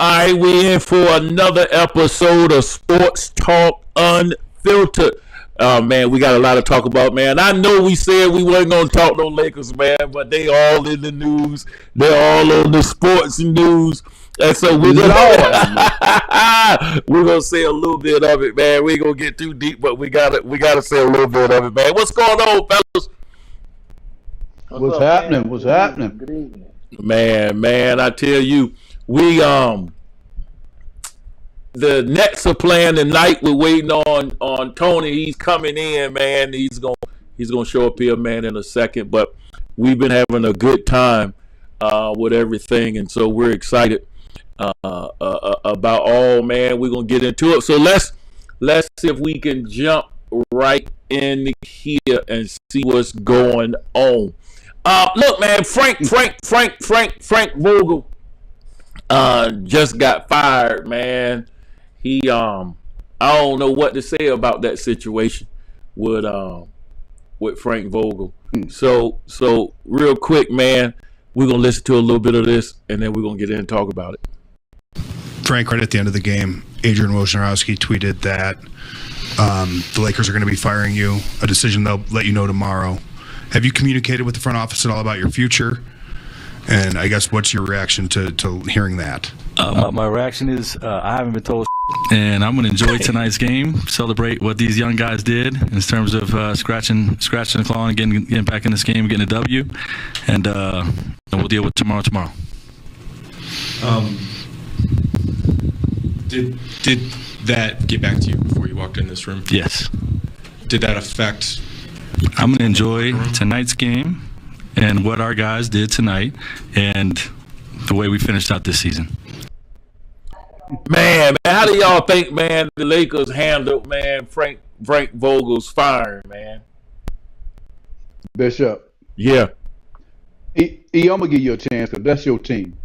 All right, we in for another episode of Sports Talk Unfiltered. Man, we got a lot to talk about, man. I know we said we wasn't gonna talk no Lakers, man, but they all in the news. They're all on the sports news, and so we're gonna say a little bit of it, man. We ain't gonna get too deep, but we gotta say a little bit of it, man. What's going on, fellas? What's happening? What's happening? Good evening. Man, I tell you, we the Nets are playing tonight. We're waiting on Tony. He's coming in, man. He's gonna show up here, man, in a second. But we've been having a good time with everything, and so we're excited about all, man. We're gonna get into it. So let's see if we can jump right in here and see what's going on. Look, man, Frank Vogel just got fired, man. He I don't know what to say about that situation with Frank Vogel. So real quick, man, we're gonna listen to a little bit of this and then we're gonna get in and talk about it. Frank, right at the end of the game, Adrian Wojnarowski tweeted that the Lakers are going to be firing you, a decision they'll let you know tomorrow. Have you communicated with the front office at all about your future? And I guess what's your reaction to hearing that? My reaction is I haven't been told, and I'm going to enjoy tonight's game, celebrate what these young guys did in terms of scratching the claw and getting back in this game, getting a W, and we'll deal with tomorrow. Did that get back to you before you walked in this room? Yes. Did that affect? I'm going to enjoy tonight's game and what our guys did tonight and the way we finished out this season. Man, how do y'all think, man, the Lakers handled, man, Frank Vogel's firing, man? Bishop. Yeah. I'm going to give you a chance because that's your team.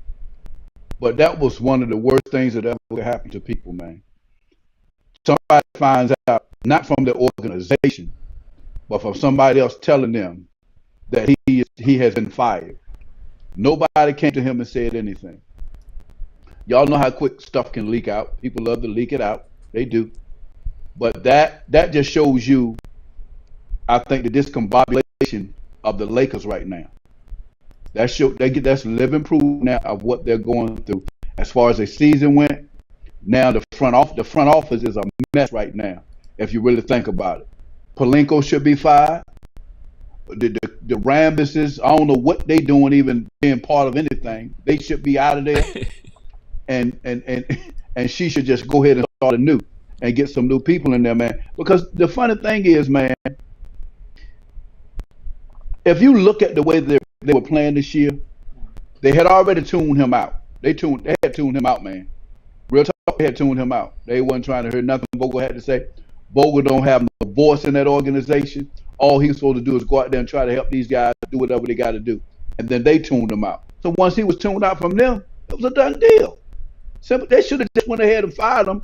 But that was one of the worst things that ever happened to people, man. Somebody finds out, not from the organization, but from somebody else telling them that he has been fired. Nobody came to him and said anything. Y'all know how quick stuff can leak out. People love to leak it out. They do. But that just shows you, I think, the discombobulation of the Lakers right now. That's living proof now of what they're going through. As far as the season went, now the front office is a mess right now, if you really think about it. Pelinko should be fired. The Rambuses, I don't know what they doing even being part of anything. They should be out of there. and she should just go ahead and start anew and get some new people in there, man. Because the funny thing is, man, if you look at the way they were playing this year, they had already tuned him out. They had tuned him out, man. Real talk, they had tuned him out. They wasn't trying to hear nothing Vogel had to say. Vogel don't have no voice in that organization. All he's supposed to do is go out there and try to help these guys do whatever they got to do. And then they tuned him out. So once he was tuned out from them, it was a done deal. Simple. They should have just went ahead and fired him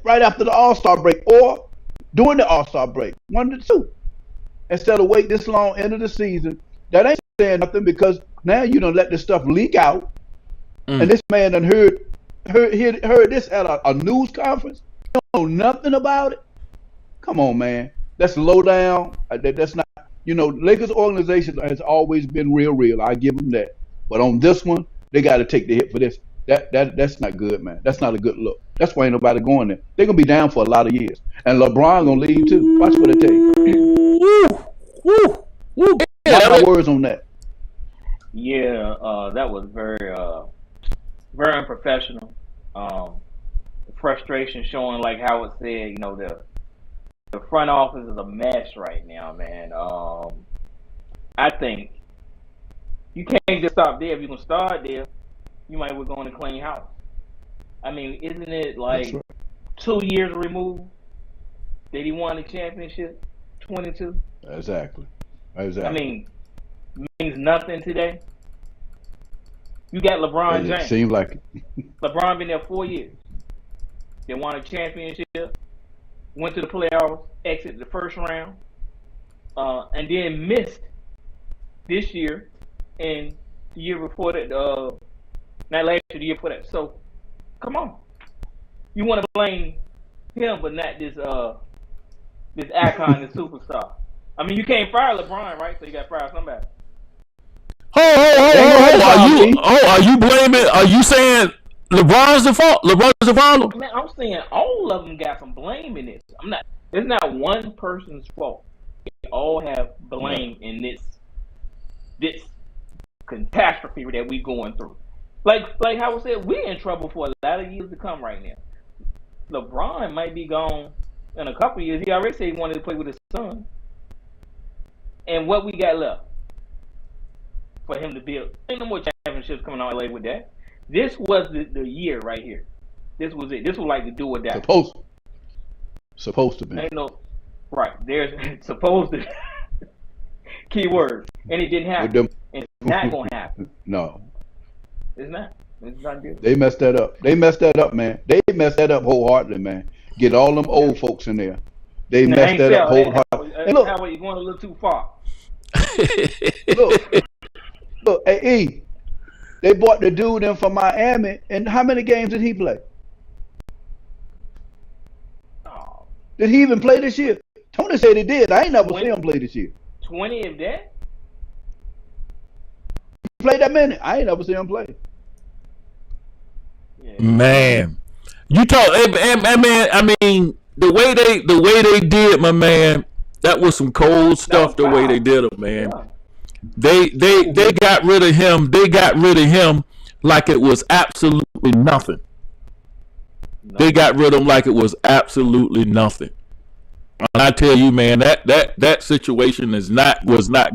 right after the All-Star break or during the All-Star break. One of the two. Instead of wait this long into the season. That ain't saying nothing because now you done let this stuff leak out. And this man done heard this at a news conference. Don't know nothing about it. Come on, man. That's low down. That's not, Lakers organization has always been real. I give them that. But on this one, they got to take the hit for this. That's not good, man. That's not a good look. That's why ain't nobody going there. They're going to be down for a lot of years. And LeBron going to leave too. Watch what they take. Woo. Mark my words on that. Yeah, that was very unprofessional. Frustration showing, like Howard said, the front office is a mess right now, man. I think you can't just stop there. If you're going to start there, you might well go in and clean house. I mean, isn't it like 2 years removed that he won the championship? 22? Exactly. I mean, means nothing today. You got LeBron James. Seems like it. LeBron been there 4 years. They won a championship, went to the playoffs, exited the first round, and then missed this year and the year before that, not last year, the year before that. So Come on. You want to blame him, but not this icon, this superstar. I mean, you can't fire LeBron, right? So you got to fire somebody. Are you blaming? Are you saying LeBron's the fault? LeBron's the problem? Man, I'm saying all of them got some blame in this. It's not one person's fault. They all have blame in this catastrophe that we going through. Like Howard said, we're in trouble for a lot of years to come right now. LeBron might be gone in a couple of years. He already said he wanted to play with his son. And what we got left for him to build? Ain't no more championships coming out LA with that. This was the year right here. This was it. This was like the do or die. Supposed to be. Ain't no right. There's supposed to. Key words. And it didn't happen. And it's not gonna happen. No. It's not. It's not good. They messed that up. Man. They messed that up wholeheartedly, man. Get all them old folks in there. They messed that up wholeheartedly. Hey, look, how are you going a little too far? Look, hey, E, they bought the dude in from Miami, and how many games did he play? Oh. Did he even play this year? Tony said he did. I ain't never seen him play this year. 20 of that? He played that many? I ain't never seen him play. Yeah. Man, you talk, man. I mean, the way they did, my man, that was some cold stuff. The way they did it, man. Yeah. They got rid of him. They got rid of him like it was absolutely nothing. They got rid of him like it was absolutely nothing. And I tell you, man, that situation was not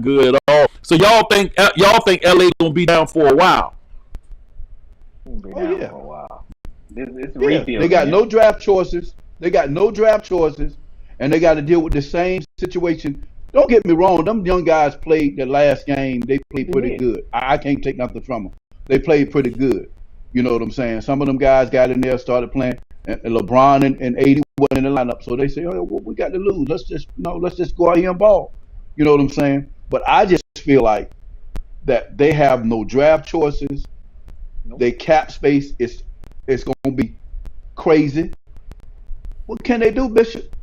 good at all. So y'all think LA gonna be down for a while? Oh yeah. Oh wow. It's They got no draft choices. They got no draft choices, and they got to deal with the same situation. Don't get me wrong. Them young guys played the last game. They played pretty good. I can't take nothing from them. They played pretty good. You know what I'm saying? Some of them guys got in there, started playing, and LeBron and AD were in the lineup. So they say, "Oh, well, we got to lose. Let's just go out here and ball." You know what I'm saying? But I just feel like that they have no draft choices. Their cap space is going to be crazy. What can they do, Bishop?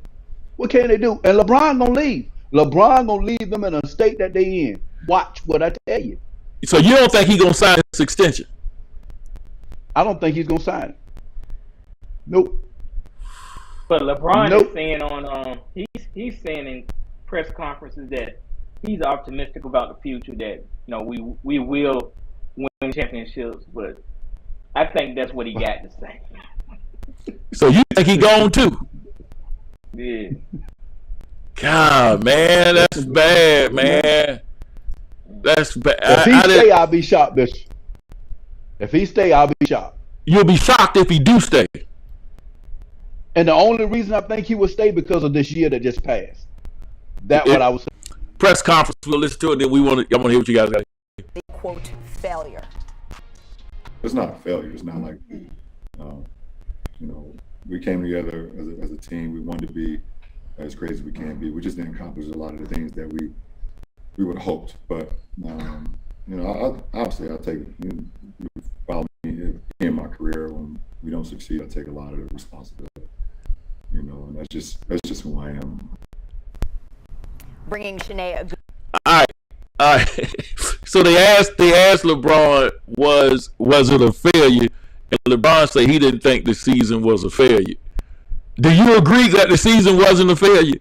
What can they do? And LeBron gonna leave. LeBron gonna leave them in a state that they in. Watch what I tell you. So you don't think he's gonna sign this extension? I don't think he's gonna sign it. Nope. But LeBron is saying on he's saying in press conferences that he's optimistic about the future. That we will win championships, but I think that's what he got to say. So you think he gone too? Yeah. God, man, that's bad, man. That's bad. If he stay, I'll be shocked, Bishop. If he stay, I'll be shocked. You'll be shocked if he do stay. And the only reason I think he will stay because of this year that just passed. That's what I was saying. Press conference. We'll listen to it. Then I want to hear what you guys got. They quote failure. It's not a failure. It's not like we came together as a team. We wanted to be as great as we can be. We just didn't accomplish a lot of the things that we would have hoped. But obviously, I'll take you follow me in my career. When we don't succeed, I take a lot of the responsibility. And that's just who I am. Bringing Shanae. All right. So they asked LeBron, was it a failure? And LeBron said he didn't think the season was a failure. Do you agree that the season wasn't a failure?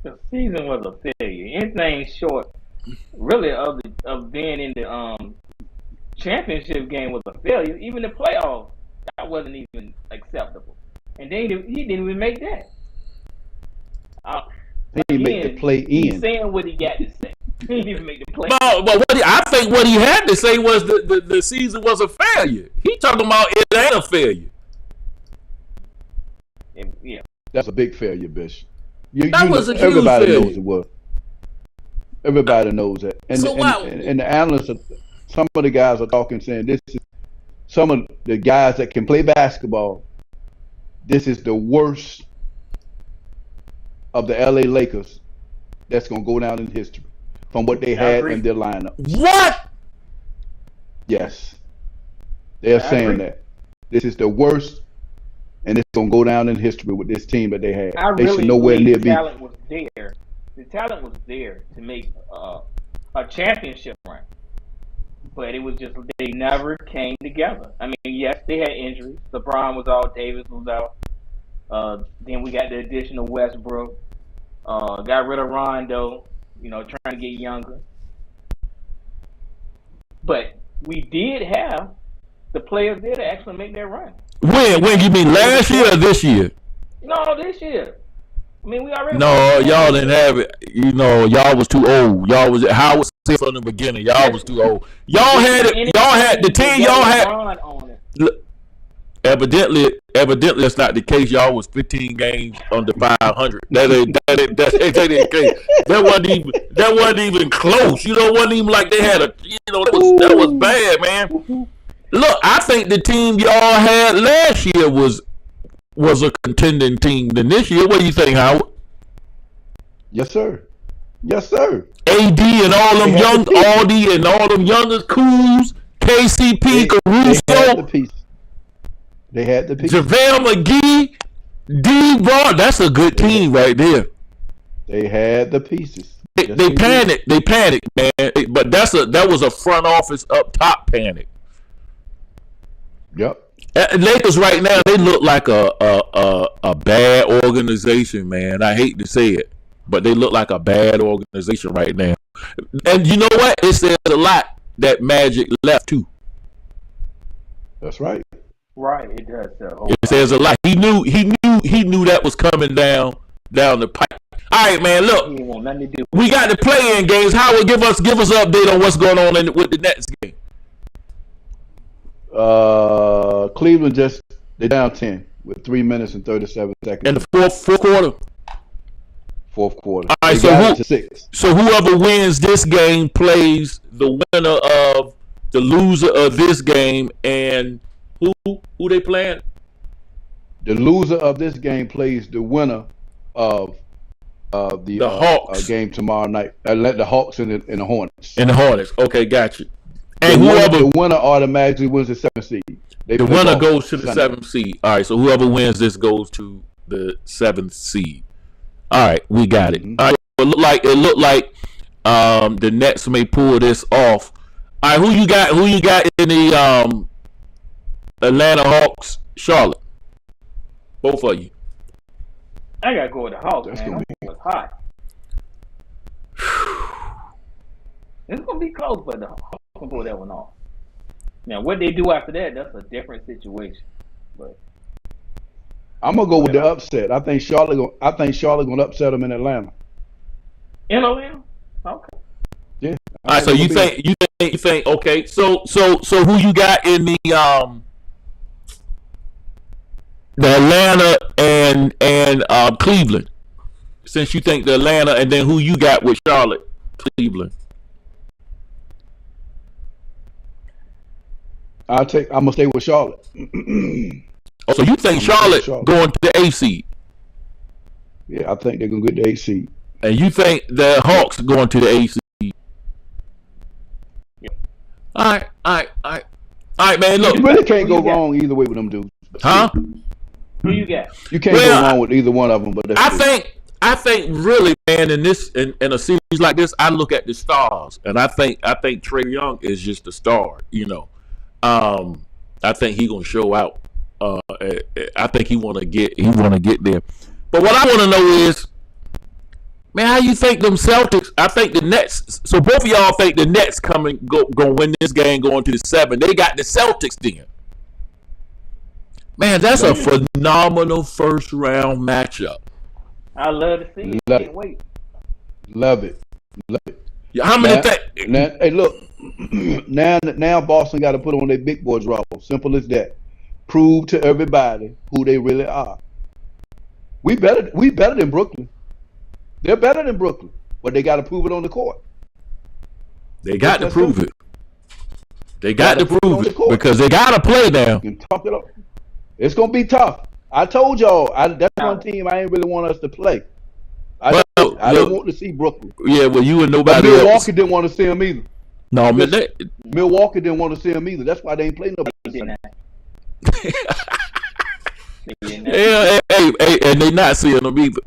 The season was a failure. Anything short, really, of being in the championship game was a failure. Even the playoffs, that wasn't even acceptable. And then he didn't even make that. He didn't make the play in. He's saying what he got to say. He didn't even make the play. No, but I think what he had to say was the season was a failure. He talking about it ain't a failure. Yeah. That's a big failure, Bishop. Everybody knows it was. Everybody knows that. And the analysts, some of the guys are talking, saying this is some of the guys that can play basketball. This is the worst of the LA Lakers that's going to go down in history from what they had in their lineup. What? Yes. They're saying that. This is the worst, and it's gonna go down in history with this team that they had. I They should really nowhere believe near the be. talent was there. The talent was there to make a championship run, but it was just they never came together. I mean, yes, they had injuries. LeBron was out, Davis was out. Then we got the addition of Westbrook. Got rid of Rondo. Trying to get younger. But we did have the players there to actually make that run. When you mean last year or this year? No, this year. I mean, we already. No, y'all didn't have it. Y'all was too old. Howard said from the beginning. Y'all was too old. Y'all had it. Y'all had the team. Y'all had. Look, evidently, that's not the case. Y'all was 15 games under 500. That ain't the case. That wasn't even close. Wasn't even like they had a. That was bad, man. Look, I think the team y'all had last year was a contending team than this year. What do you think, Howard? Yes, sir. Yes, sir. AD and all them Aldi and all them younger Cools, KCP, Caruso. They had the piece. JaVale McGee, D-Bar. That's a good team right there. They had the pieces. They panicked. They panicked, man. But that was a front office up top panic. Yep. Lakers right now, they look like a bad organization, man. I hate to say it, but they look like a bad organization right now. And you know what? It says a lot that Magic left too. That's right. Right, it does. It says a lot. He knew that was coming down the pipe. All right, man. Look, we got the play-in games. Howard, give us an update on what's going on with the Nets game. Cleveland they're down 10 with 3 minutes and 37 seconds. In the fourth quarter. Fourth quarter. All right, so whoever wins this game plays the winner of the loser of this game, and who they playing? The loser of this game plays the winner of the Hawks game tomorrow night. The Hawks and the Hornets. And the Hornets. Okay, got you. And the winner automatically wins the 7th seed. The winner goes to the 7th seed. All right, so whoever wins this goes to the 7th seed. All right, we got it. All right, it looked like the Nets may pull this off. All right, who you got in the Atlanta Hawks, Charlotte? Both of you. I gotta go with the Hawks, man. It's hot. It's gonna be close, but the Hawks can pull that one off. Now, what they do after that, that's a different situation. But I'm gonna go with the upset. I think Charlotte gonna upset them in Atlanta. In Atlanta? Okay. Yeah. All right. So you think? Okay. So who you got in the Atlanta and Cleveland? Since you think the Atlanta, and then who you got with Charlotte, Cleveland? I'm gonna stay with Charlotte. Oh, so you think Charlotte going to the 8th seed? Yeah, I think they're gonna get the 8th seed. And you think the Hawks going to the 8th seed? Yeah. All right, man. Look, you really can't go wrong either way with them dudes. Huh? Who you got? You can't go wrong with either one of them. But I think really, man, in a series like this, I look at the stars, and I think Trae Young is just a star. I think he gonna show out. I think he wanna get there. But what I want to know is, man, how you think them Celtics? I think the Nets. So both of y'all think the Nets gonna win this game, going to the 7. They got the Celtics then. Man, that's a phenomenal first round matchup. I love to see it. Can't wait. Love it. Yeah, how many hey, look. Now Boston got to put on their big boys role. Simple as that. Prove to everybody who they really are. We better than Brooklyn. They're better than Brooklyn, but they got to prove it on the court. They got to prove it. They got to prove it because they got to play now. Talk it up. It's gonna be tough. I told y'all that's one team I ain't really want us to play. I didn't want to see Brooklyn. Yeah, well, you and nobody Milwaukee else. didn't want to see them either. No, Milwaukee didn't want to see them either. That's why they ain't playing nobody. Yeah, hey, and they not seeing them either.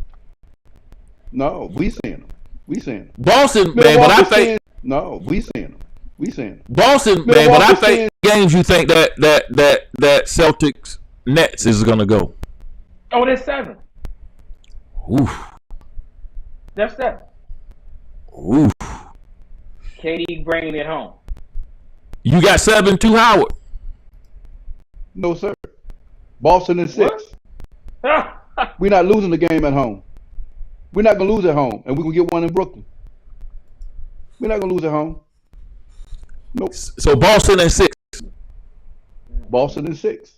No, we seeing them. We seeing them. Boston, man, but I think no, we seeing them. We seeing them. Boston, man, but I think games you think that Celtics Nets is gonna go. Oh, there's 7. Oof. That's 7. Oof. KD bringing it home. You got 7-2 Howard. No, sir. Boston in 6. We're not losing the game at home. We're not gonna lose at home, and we're gonna get one in Brooklyn. We're not gonna lose at home. Nope. So Boston in 6. Boston in 6.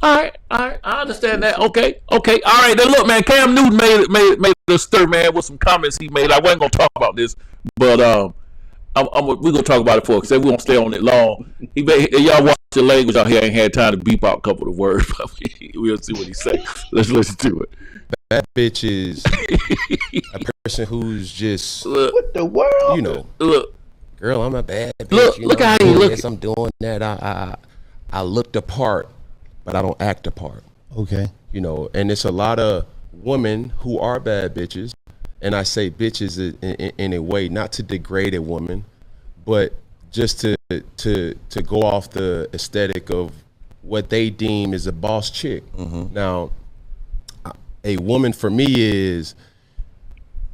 All right, I understand that. Okay, all right. Then look, man, Cam Newton made a stir, man, with some comments he made. I wasn't gonna talk about this, but we're gonna talk about it for because we won't stay on it long. Y'all watch the language out here. I ain't had time to beep out a couple of words, but we'll see what he say. Let's listen to it. That bitch is a person who's just what the world? You know, look, girl, I'm a bad bitch. Look how he looking. I'm doing that. I look the part, but I don't act the part. Okay. You know, and it's a lot of women who are bad bitches, and I say bitches in a way not to degrade a woman, but just to go off the aesthetic of what they deem is a boss chick. Mm-hmm. Now, a woman for me is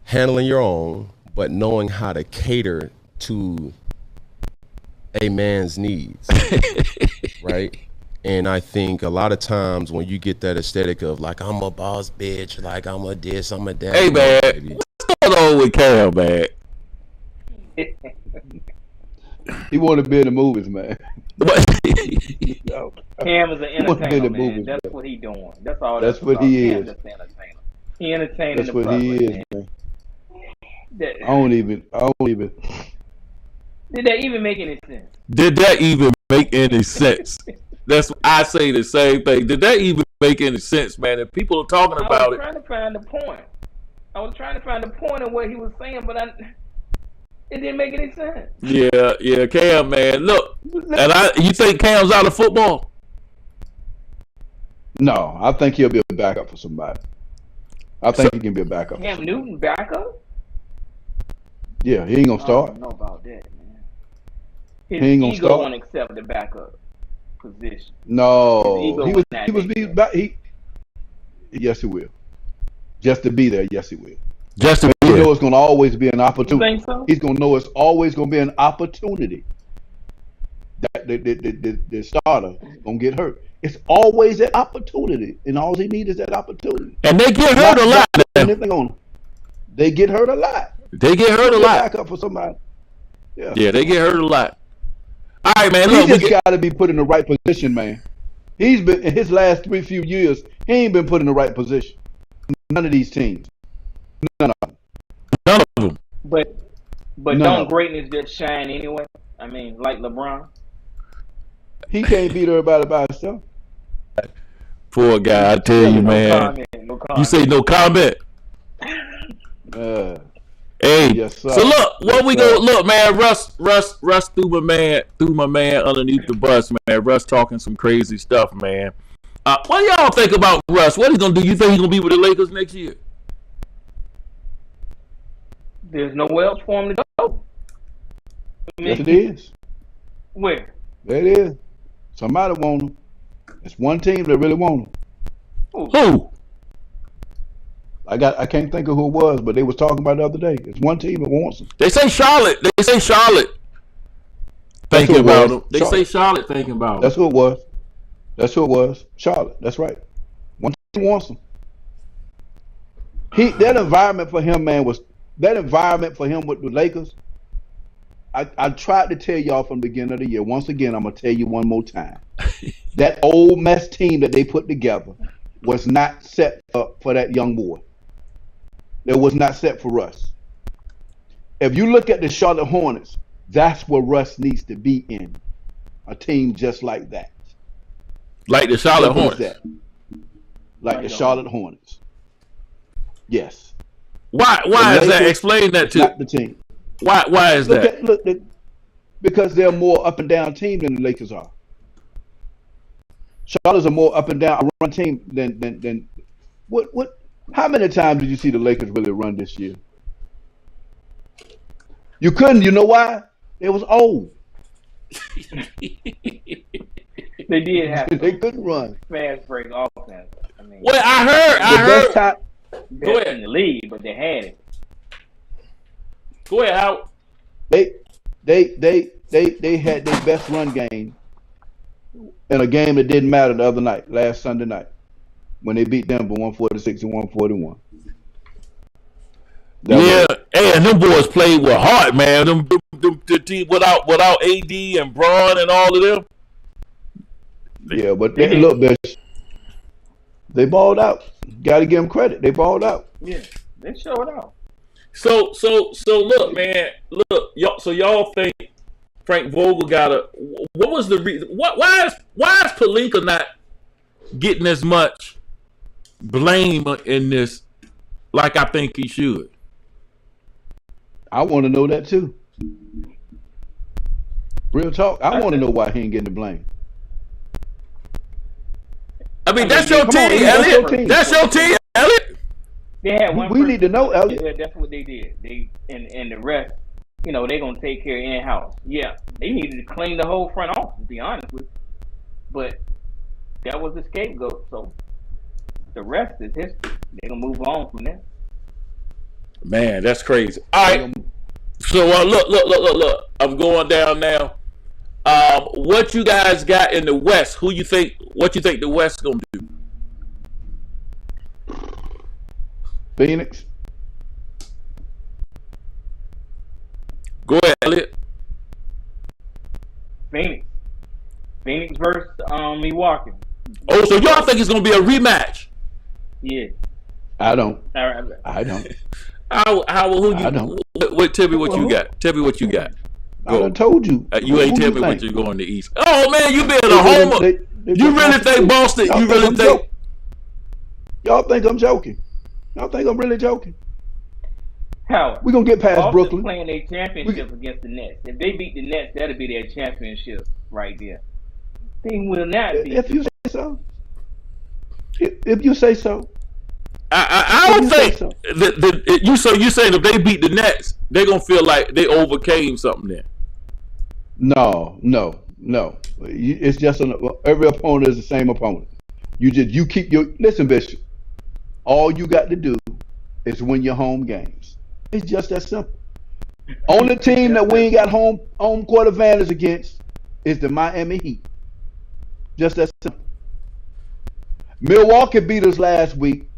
handling your own, but knowing how to cater to a man's needs, right? And I think a lot of times when you get that aesthetic of like, I'm a boss bitch, like I'm a this, I'm a that. Hey, man, what's going on with Cam, man? He want to be in the movies, man. Cam is an entertainer, man. That's what he doing. That's all. That's what he is. He entertaining That's the what public, he is, man. I don't even. Did that even make any sense? Did that even make any sense? That's I say the same thing. Did that even make any sense, man? If people are talking about it, I was trying to find the point of what he was saying, but it didn't make any sense. Yeah, Cam, man. Look, and you think Cam's out of football? No, I think he'll be a backup for somebody. I think he can be a backup. Cam Newton backup? Yeah, he ain't gonna start. I don't know about that, man. He ain't gonna start. Won't accept the backup position. No, yes, he will. Just to be there, yes, he will. Just to be there. He knows it's gonna always be an opportunity. You think so? He's gonna know it's always gonna be an opportunity. That the starter gonna get hurt. It's always an opportunity, and all he needs is that opportunity. And they get hurt a lot. They get hurt a lot. They get hurt a lot. Back up for somebody. Yeah, they get hurt a lot. All right, man. Look, he just got to be put in the right position, man. He's been in his last few years. He ain't been put in the right position. None of these teams. None of them. But don't greatness just shine anyway? I mean, like LeBron. He can't beat everybody by himself. Poor guy, I tell you, man. No comment. You say no comment. Hey, yes, so look, what we go look, man. Russ threw my man underneath the bus, man. Russ talking some crazy stuff, man. What do y'all think about Russ? What he gonna do? You think he gonna be with the Lakers next year? There's nowhere else for him to go. Yes, it is. Where? There it is. Somebody want him. It's one team that really want him. Who? I can't think of who it was, but they was talking about it the other day. It's one team that wants him. They say Charlotte. Thinking about him. They say Charlotte thinking about him. That's who it was. Charlotte. That's right. One team wants him. That environment for him, man, with the Lakers. I tried to tell y'all from the beginning of the year. Once again, I'm gonna tell you one more time. That old mess team that they put together was not set for that young boy. It was not set for Russ. If you look at the Charlotte Hornets, that's where Russ needs to be in. A team just like that. Like the Charlotte Hornets. Like the Charlotte Hornets. Yes. Why is that? Explain that to not the team. Why is that? Because they're a more up and down team than the Lakers are. Charlotte's a more up and down run team than what. How many times did you see the Lakers really run this year? You couldn't. You know why? It was old. They did have They couldn't run. fast break offense. I mean, Well, I heard. best in the league, but they had it. Go ahead, Howard. They had their best run game in a game that didn't matter the other night, last Sunday night, when they beat Denver 146 and 141. Yeah, and them boys played with heart, man. The team without AD and Braun and all of them. Yeah, but look, bitch, they balled out. Got to give them credit. They balled out. Yeah, they showed out. So look, man, So y'all think Frank Vogel got a? What was the reason? Why is Pelinka not getting as much blame in this like I think he should? I want to know that too. Real talk. I want to know why he ain't getting the blame. I mean, that's your team, Elliot. That's your team, Elliot. They had one. We need to know, Elliot. Yeah, that's what they did. They and the rest, they're gonna take care of in house. Yeah, they needed to clean the whole front office. To be honest with you, but that was the scapegoat. So the rest is history. They're gonna move on from there. Man, that's crazy. All right. So look. I'm going down now. What you guys got in the West? What you think the West gonna do? Phoenix. Go ahead, Elliot. Phoenix versus Milwaukee. Oh, so y'all think it's gonna be a rematch? Yeah. I don't. I don't. How who you? I don't. Wait, tell me what you got. Tell me what you got. I done told you. You ain't tell me what you're going to East. Oh man, you being a homer. You really think Boston? You really think? Y'all think I'm joking? Y'all think I'm really joking? How? We gonna get past Boston's Brooklyn. Playing a championship against the Nets. If they beat the Nets, that'll be their championship right there. They will not be. If you say so. If you say so. I don't think that you saying if they beat the Nets, they're gonna feel like they overcame something there. No. It's just every opponent is the same opponent. You keep your listen, Bishop. All you got to do is win your home games. It's just that simple. Only team that we ain't got home court advantage against is the Miami Heat. Just that simple. Milwaukee beat us last week.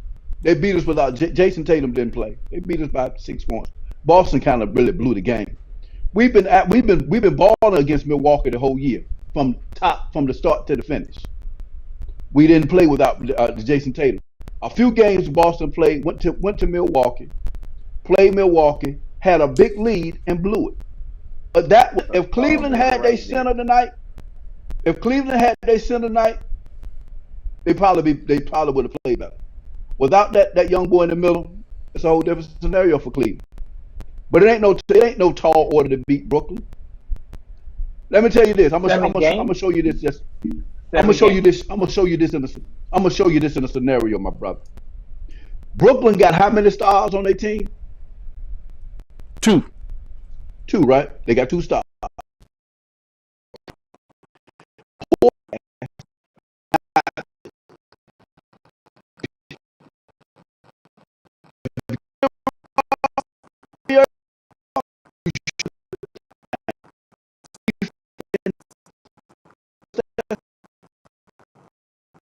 They beat us without Jason Tatum didn't play. They beat us by 6 points. Boston kind of really blew the game. We've been balling against Milwaukee the whole year from the start to the finish. We didn't play without Jason Tatum. A few games Boston played, went to Milwaukee, played Milwaukee, had a big lead and blew it. But if Cleveland had their center tonight, they probably would have played better. Without that young boy in the middle, it's a whole different scenario for Cleveland. But it ain't no tall order to beat Brooklyn. Let me tell you this. I'm gonna show you this. I'm gonna show you this in a scenario, my brother. Brooklyn got how many stars on their team? Two, right? They got 2 stars.